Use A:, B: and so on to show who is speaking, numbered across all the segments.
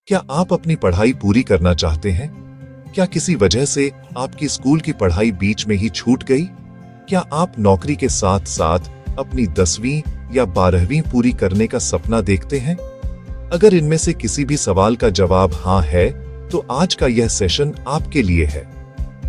A: क्या आप अपनी पढ़ाई पूरी करना चाहते हैं? क्या किसी वजह से आपकी स्कूल की पढ़ाई बीच में ही छूट गई? क्या आप नौकरी के साथ साथ अपनी 10वीं या 12वीं पूरी करने का सपना देखते हैं? अगर इनमें से किसी भी सवाल का जवाब हाँ है, तो आज का यह सेशन आपके लिए है।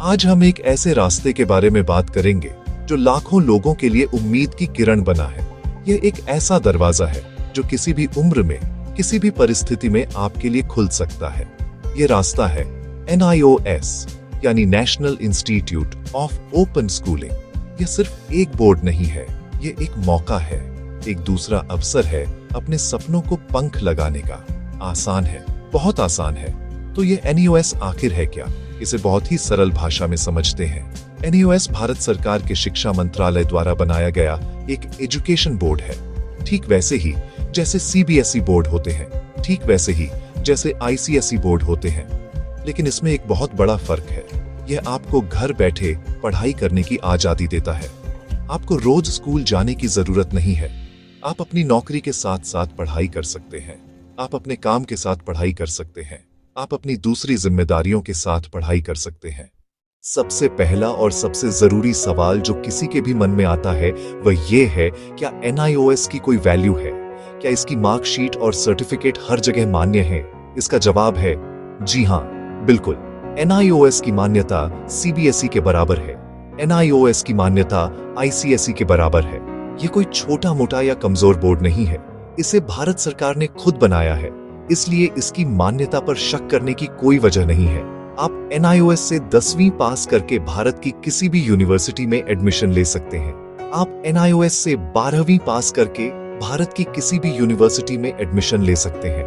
A: आज हम एक ऐसे रास्ते के बारे में बात करेंगे जो लाखों लोगों के लिए उम्मीद की किरण बना है। यह एक ऐसा दरवाजा है जो किसी भी उम्र में, किसी भी परिस्थिति में आपके लिए खुल सकता है। यह रास्ता है NIOS यानी national institute of open schooling. यह सिर्फ एक बोर्ड नहीं है, यह एक मौका है, एक दूसरा अवसर है अपने सपनों को पंख लगाने का। आसान है, बहुत आसान है। तो ये NIOS आखिर है क्या? इसे बहुत ही सरल भाषा में समझते हैं। NIOS भारत सरकार के शिक्षा मंत्रालय द्वारा बनाया गया एक एजुकेशन बोर्ड है। ठीक वैसे ही जैसे CBSE बोर्ड होते हैं, ठीक वैसे ही जैसे ICSE बोर्ड होते हैं। लेकिन इसमें एक बहुत बड़ा फर्क है। यह आपको घर बैठे पढ़ाई करने की आजादी देता है। आपको रोज स्कूल जाने की जरूरत नहीं है। आप अपनी नौकरी के साथ साथ पढ़ाई कर सकते हैं। आप अपने काम के साथ पढ़ाई कर सकते हैं। आप अपनी दूसरी जिम्मेदारियों के साथ पढ़ाई कर सकते हैं। सबसे पहला और सबसे जरूरी सवाल जो किसी के भी मन में आता है वह यह है, क्या NIOS की कोई वैल्यू है? क्या इसकी मार्कशीट और सर्टिफिकेट हर जगह मान्य है? इसका जवाब है जी हां, बिल्कुल। NIOS की मान्यता CBSE के बराबर है। NIOS की मान्यता ICSE के बराबर है। यह कोई छोटा मोटा या कमजोर बोर्ड नहीं है। इसे भारत सरकार ने खुद बनाया है, इसलिए इसकी मान्यता पर शक करने की कोई वजह नहीं है। आप NIOS से 10वीं पास करके भारत की किसी भी यूनिवर्सिटी में एडमिशन ले सकते हैं। आप NIOS से 12वीं पास करके भारत की किसी भी यूनिवर्सिटी में एडमिशन ले सकते हैं।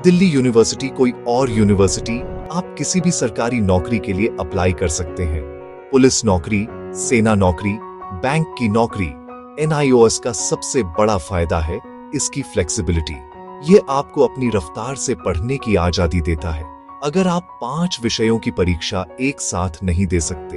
A: दिल्ली यूनिवर्सिटी, कोई और यूनिवर्सिटी, आप किसी भी सरकारी नौकरी के लिए अप्लाई कर सकते हैं। पुलिस नौकरी, सेना नौकरी, बैंक की नौकरी। NIOS का सबसे बड़ा फायदा है इसकी फ्लेक्सिबिलिटी। यह आपको अपनी रफ्तार से पढ़ने की आजादी देता है। अगर आप 5 विषयों की परीक्षा एक साथ नहीं दे सकते,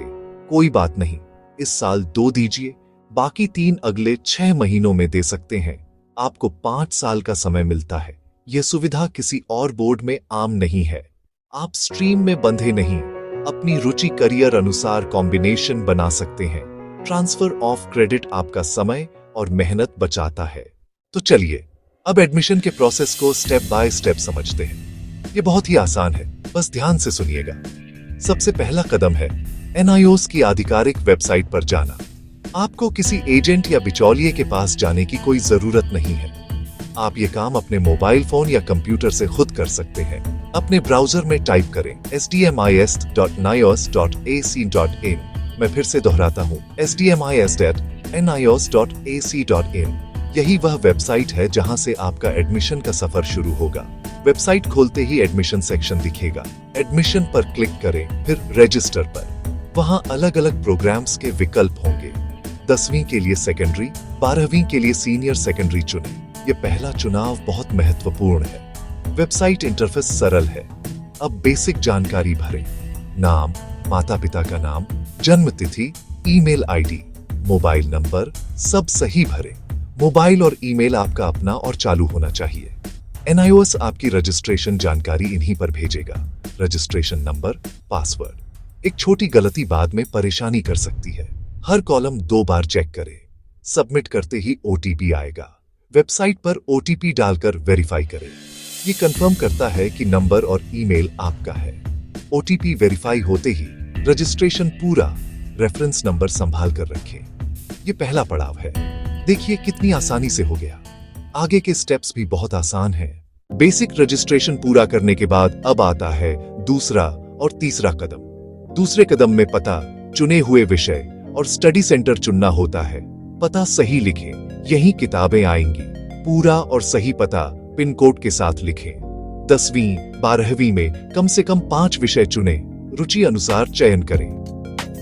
A: कोई बात नहीं, इस साल 2 दीजिए, बाकी 3 अगले 6 महीनों में दे सकते हैं। आपको 5 साल का समय मिलता है। यह सुविधा किसी और बोर्ड में आम नहीं है। आप स्ट्रीम में बंधे नहीं, अपनी रुचि करियर अनुसार कॉम्बिनेशन बना सकते हैं। ट्रांसफर ऑफ क्रेडिट आपका समय और मेहनत बचाता है। तो चलिए अब एडमिशन के प्रोसेस को स्टेप बाय स्टेप समझते हैं। ये बहुत ही आसान है, बस ध्यान से सुनिएगा। सबसे पहला कदम है NIOS की आधिकारिक वेबसाइट पर जाना। आपको किसी एजेंट या बिचौलिए के पास जाने की कोई जरूरत नहीं है। आप ये काम अपने मोबाइल फोन या कंप्यूटर से खुद कर सकते हैं। अपने ब्राउजर में टाइप करें sdmis.nios.ac.in। मैं फिर से दोहराता हूँ, sdmis.nios.ac.in। यही वह वेबसाइट है जहां से आपका एडमिशन का सफर शुरू होगा। वेबसाइट खोलते ही एडमिशन सेक्शन दिखेगा। एडमिशन पर क्लिक करें, फिर रजिस्टर पर। वहां अलग अलग प्रोग्राम्स के विकल्प होंगे। 10वीं के लिए सेकेंडरी, 12वीं के लिए सीनियर सेकेंडरी चुनें। यह पहला चुनाव बहुत महत्वपूर्ण है। वेबसाइट इंटरफेस सरल है। अब बेसिक जानकारी भरें। नाम, माता पिता का नाम, जन्म तिथि, ईमेल ID, मोबाइल नंबर, सब सही भरें। मोबाइल और ईमेल आपका अपना और चालू होना चाहिए। NIOS आपकी रजिस्ट्रेशन जानकारी इन्हीं पर भेजेगा। Registration number, password. एक छोटी गलती बाद में परेशानी कर सकती है। हर कॉलम 2 बार चेक करें। सबमिट करते ही OTP आएगा। वेबसाइट पर OTP डालकर वेरीफाई करें। ये कंफर्म करता है कि नंबर और ईमेल आपका है। OTP वेरीफाई होते ही रजिस्ट्रेशन पूरा। रेफरेंस नंबर संभाल कर रखें। ये पहला पड़ाव है। देखिए कितनी आसानी से हो गया। आगे के स्टेप्स भी बहुत आसान हैं। बेसिक रजिस्ट्रेशन पूरा करने के बाद अब आता है दूसरा और तीसरा कदम। दूसरे कदम में पता, चुने हुए विषय और स्टडी सेंटर चुनना होता है। पता सही लिखें, यही किताबें आएंगी। पूरा और सही पता पिन कोड के साथ लिखें। 10वीं 12वीं में कम से कम 5 विषय चुनें। रुचि अनुसार चयन करें।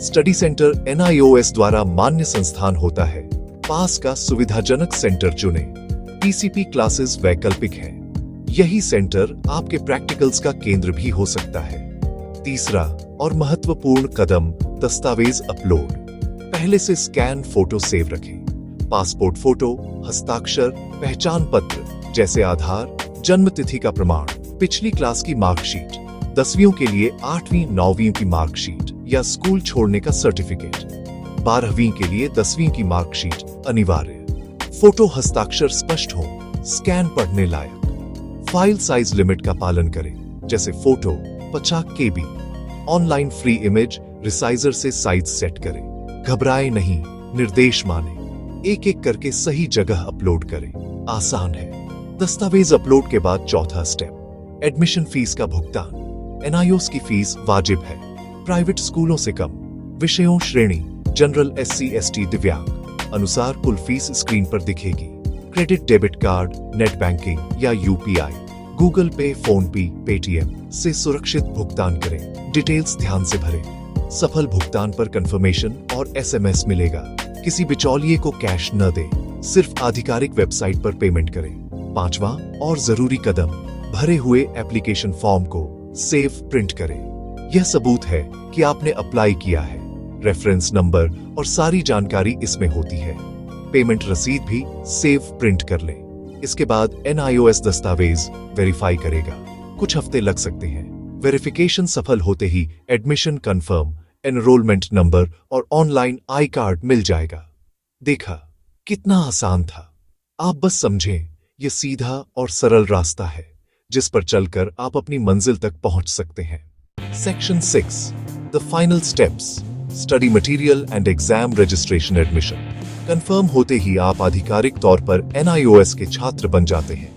A: स्टडी सेंटर NIOS द्वारा मान्य संस्थान होता है। पास का सुविधाजनक सेंटर चुनें। PCP क्लासेस वैकल्पिक हैं। यही सेंटर आपके प्रैक्टिकल्स का केंद्र भी हो सकता है। तीसरा और महत्वपूर्ण कदम, दस्तावेज अपलोड। पहले से स्कैन फोटो सेव रखें। पासपोर्ट फोटो, हस्ताक्षर, पहचान पत्र जैसे आधार, जन्म तिथि का प्रमाण, पिछली क्लास की मार्कशीट, 10वीं के लिए 8वीं 9वीं की मार्कशीट या स्कूल छोड़ने का सर्टिफिकेट, 12वीं के लिए 10वीं की मार्कशीट अनिवार्य। फोटो हस्ताक्षर स्पष्ट हो, स्कैन पढ़ने लायक। फाइल साइज लिमिट का पालन करें, जैसे photo 50 KB। Online free image resizer से साइज सेट करें। घबराए नहीं, निर्देश माने। एक एक करके सही जगह अपलोड करें, आसान है। दस्तावेज अपलोड के बाद चौथा स्टेप, एडमिशन फीस का भुगतान। एनआईओएस की फीस वाजिब है, प्राइवेट स्कूलों से कम। विषयों श्रेणी जनरल, SC ST दिव्यांग अनुसार कुल फीस स्क्रीन पर दिखेगी। Credit debit card, net banking या UPI, गूगल पे, फोन पे, पेटीएम से सुरक्षित भुगतान करें। डिटेल्स ध्यान से भरें। सफल भुगतान पर कंफर्मेशन और SMS मिलेगा। किसी बिचौलिए को कैश न दें, सिर्फ आधिकारिक वेबसाइट पर पेमेंट करें। पांचवा और जरूरी कदम, भरे हुए एप्लीकेशन फॉर्म को सेव प्रिंट करें। यह सबूत है कि आपने अप्लाई किया है। रेफरेंस नंबर और सारी जानकारी इसमें होती है। पेमेंट रसीद भी सेव प्रिंट कर लें। इसके बाद NIOS दस्तावेज वेरीफाई करेगा। कुछ हफ्ते लग सकते हैं। वेरिफिकेशन सफल होते ही एडमिशन कंफर्म, एनरोलमेंट नंबर और ऑनलाइन आई कार्ड मिल जाएगा। देखा कितना आसान था। आप बस समझें, यह सीधा और सरल रास्ता है जिस पर चलकर आप अपनी मंजिल तक पहुंच सकते हैं। Section 6, the final steps, study material and exam registration admission. Confirm होते ही आप आधिकारिक तौर पर NIOS के छात्र बन जाते हैं।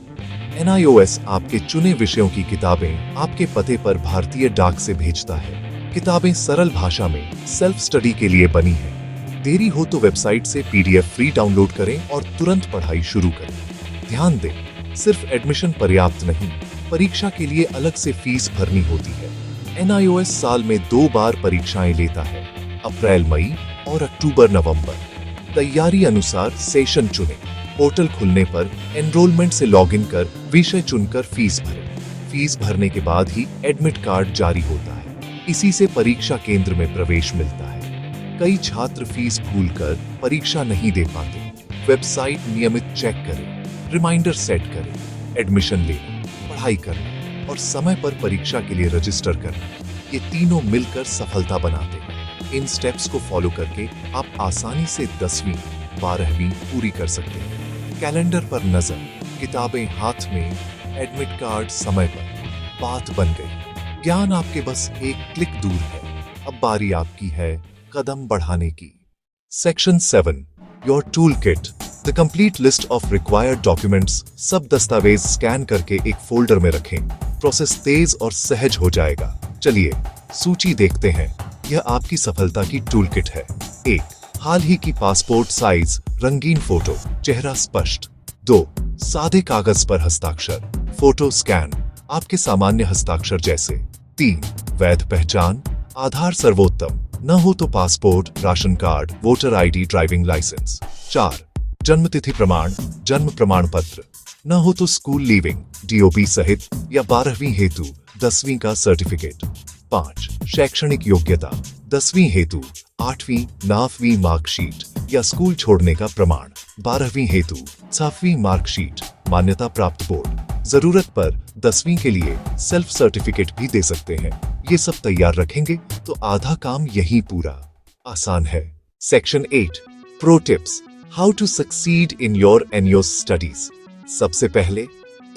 A: NIOS आपके चुने विषयों की किताबें आपके पते पर भारतीय डाक से भेजता है। किताबें सरल भाषा में सेल्फ स्टडी के लिए बनी हैं। देरी हो तो वेबसाइट से PDF फ्री डाउनलोड करें और तुरंत पढ़ाई शुरू करें। ध्यान दें, सिर्फ एडमिशन पर्याप्त नहीं, परीक्षा के लिए अलग से फीस भरनी होती है। NIOS साल में 2 बार परीक्षाएं लेता है, अप्रैल मई और अक्टूबर नवंबर। तैयारी अनुसार सेशन चुनें। पोर्टल खुलने पर एनरोलमेंट से लॉगिन कर विषय चुनकर फीस भरें। फीस भरने के बाद ही एडमिट कार्ड जारी होता है। इसी से परीक्षा केंद्र में प्रवेश मिलता है। कई छात्र फीस भूलकर परीक्षा नहीं दे पाते। वेबसाइट नियमित चेक करें, रिमाइंडर सेट करें, एडमिशन लें, पढ़ाई करना और समय पर परीक्षा के लिए रजिस्टर करना, ये तीनों मिलकर सफलता बनाते हैं। इन स्टेप्स को फॉलो करके आप आसानी से 10वीं 12वीं पूरी कर सकते हैं। कैलेंडर पर नजर, किताबें हाथ में, एडमिट कार्ड समय पर, बात बन गई। ज्ञान आपके बस एक क्लिक दूर है। अब बारी आपकी है कदम बढ़ाने की। Section 7, your tool kit, the complete list of required documents. सब दस्तावेज स्कैन करके एक फोल्डर में रखें। प्रोसेस तेज और सहज हो जाएगा। चलिए सूची देखते हैं। यह आपकी सफलता की टूल किट है। 1, हाल ही की पासपोर्ट साइज रंगीन फोटो, चेहरा स्पष्ट। 2, सादे कागज पर हस्ताक्षर, फोटो स्कैन, आपके सामान्य हस्ताक्षर जैसे। 3, वैध पहचान, आधार सर्वोत्तम, न हो तो passport, ration card, voter ID, driving licence. 4, जन्मतिथि प्रमाण, जन्म प्रमाण पत्र, न हो तो स्कूल लीविंग, DOB सहित या 12वीं हेतु 10वीं का सर्टिफिकेट। 5, शैक्षणिक योग्यता, 10वीं हेतु 8वीं 9वीं मार्कशीट या स्कूल छोड़ने का प्रमाण, 12वीं हेतु 7वीं मार्कशीट, मान्यता प्राप्त बोर्ड। जरूरत पर 10वीं के लिए सेल्फ सर्टिफिकेट भी दे सकते हैं। ये सब तैयार रखेंगे तो आधा काम यहीं पूरा। आसान है। Section 8, pro tips, how to succeed in your NIOS studies. सबसे पहले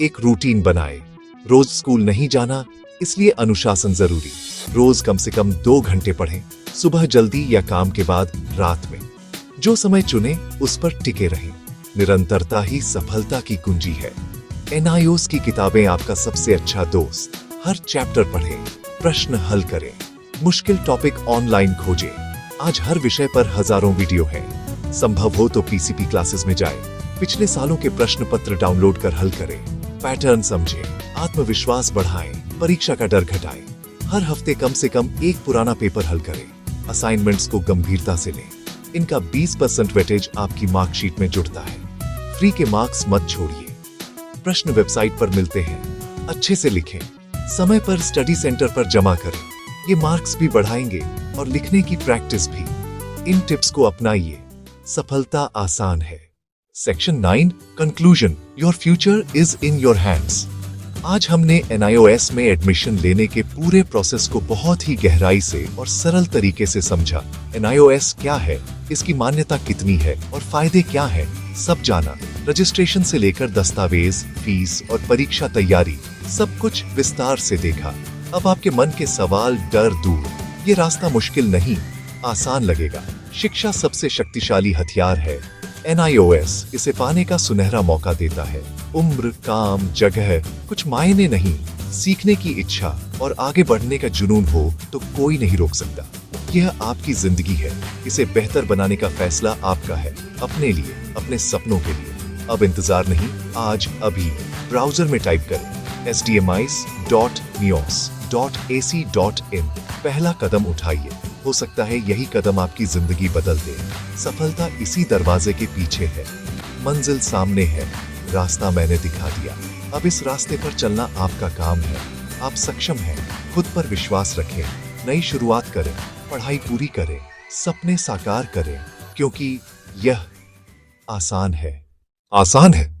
A: एक रूटीन बनाएं। रोज स्कूल नहीं जाना, इसलिए अनुशासन जरूरी। रोज कम से कम 2 घंटे पढ़ें, सुबह जल्दी या काम के बाद रात में। जो समय चुने उस पर टिके रहें। निरंतरता ही सफलता की कुंजी है। NIOS की किताबें आपका सबसे अच्छा दोस्त। हर चैप्टर पढ़ें, प्रश्न हल करें, मुश्किल टॉपिक ऑनलाइन खोजें। आज हर विषय पर हजारों वीडियो हैं। संभव हो तो PCP क्लासेस में जाएं। पिछले सालों के प्रश्न पत्र डाउनलोड कर हल करें। पैटर्न समझें, आत्मविश्वास बढ़ाएं, परीक्षा का डर घटाएं। हर हफ्ते कम से कम एक पुराना पेपर हल करें। असाइनमेंट्स को गंभीरता से लें। इनका 20% वेटेज आपकी मार्कशीट में जुड़ता है। फ्री के मार्क्स मत छोड़िए। प्रश्न वेबसाइट पर मिलते हैं। अच्छे से लिखें, समय पर स्टडी सेंटर पर जमा करें। ये मार्क्स भी बढ़ाएंगे और लिखने की प्रैक्टिस भी। इन टिप्स को अपनाइए, सफलता आसान है। Section 9, conclusion, your future is in your hands. आज हमने NIOS में एडमिशन लेने के पूरे प्रोसेस को बहुत ही गहराई से और सरल तरीके से समझा। NIOS क्या है, इसकी मान्यता कितनी है और फायदे क्या हैं, सब जाना। रजिस्ट्रेशन से लेकर दस्तावेज, फीस और परीक्षा तैयारी, सब कुछ विस्तार से देखा। अब आपके मन के सवाल, डर दूर। ये रास्ता मुश्किल नहीं, आसान लगेगा। शिक्षा सबसे शक्तिशाली हथियार है। NIOS इसे पाने का सुनहरा मौका देता है। उम्र, काम, जगह कुछ मायने नहीं। सीखने की इच्छा और आगे बढ़ने का जुनून हो तो कोई नहीं रोक सकता। यह आपकी जिंदगी है। इसे बेहतर बनाने का फैसला आपका है, अपने लिए, अपने सपनों के लिए। अब इंतजार नहीं, आज अभी ब्राउजर में टाइप करें sdmis.nios.ac.in। पहला कदम उठाइए। हो सकता है यही कदम आपकी जिंदगी बदल दे। सफलता इसी दरवाजे के पीछे है। मंजिल सामने है, रास्ता मैंने दिखा दिया। अब इस रास्ते पर चलना आपका काम है। आप सक्षम हैं। खुद पर विश्वास रखें, नई शुरुआत करें, पढ़ाई पूरी करें, सपने साकार करें, क्योंकि यह आसान है। आसान है।